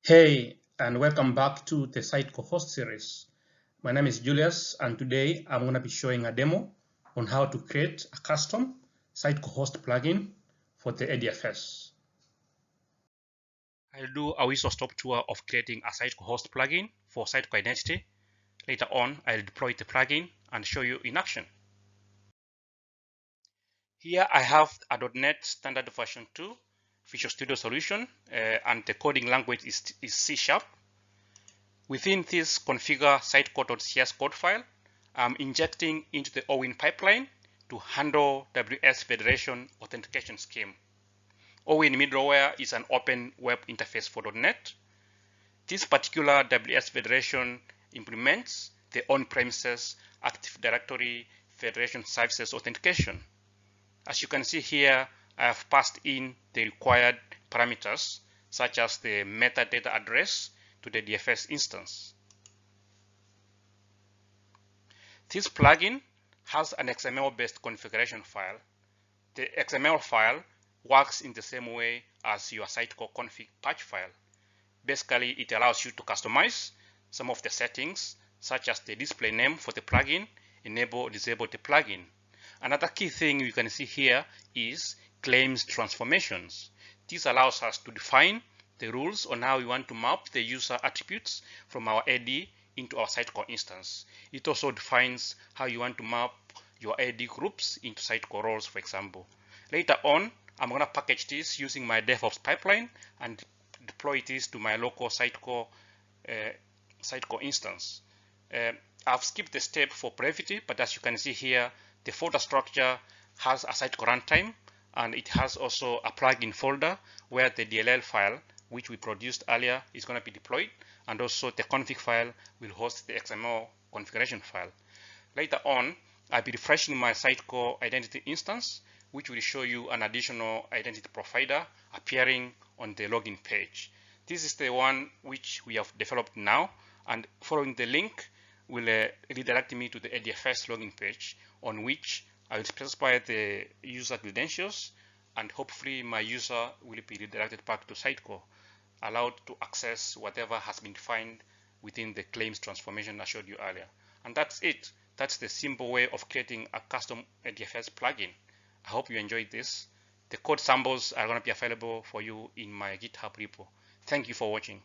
Hey, and welcome back to the Sitecore Host series. My name is Julius, and today I'm going to be showing a demo on how to create a custom Sitecore Host plugin for the ADFS. I'll do a whistle-stop tour of creating a Sitecore Host plugin for Sitecore Identity. Later on, I'll deploy the plugin and show you in action. Here I have a .NET Standard version 2 Visual Studio solution, and the coding language is C#. Within this configure sitecore.cs code file, I'm injecting into the OWIN pipeline to handle WS Federation authentication scheme. OWIN middleware is an open web interface for .NET. This particular WS Federation implements the on-premises Active Directory Federation Services authentication. As you can see here, I have passed in the required parameters, such as the metadata address to the DFS instance. This plugin has an XML-based configuration file. The XML file works in the same way as your Sitecore config patch file. Basically, it allows you to customize some of the settings, such as the display name for the plugin, enable or disable the plugin. Another key thing you can see here is claims transformations. This allows us to define the rules on how we want to map the user attributes from our AD into our Sitecore instance. It also defines how you want to map your AD groups into Sitecore roles, for example. Later on, I'm going to package this using my DevOps pipeline and deploy this to my local Sitecore instance. I've skipped the step for brevity, but as you can see here, the folder structure has a Sitecore runtime, and it has also a plugin folder where the DLL file, which we produced earlier, is going to be deployed, and also the config file will host the XML configuration file. Later on, I'll be refreshing my Sitecore identity instance, which will show you an additional identity provider appearing on the login page. This is the one which we have developed now, and following the link will redirect me to the ADFS login page, on which I will specify the user credentials, and hopefully my user will be redirected back to Sitecore, allowed to access whatever has been defined within the claims transformation I showed you earlier. And that's it. That's the simple way of creating a custom ADFS plugin. I hope you enjoyed this. The code samples are going to be available for you in my GitHub repo. Thank you for watching.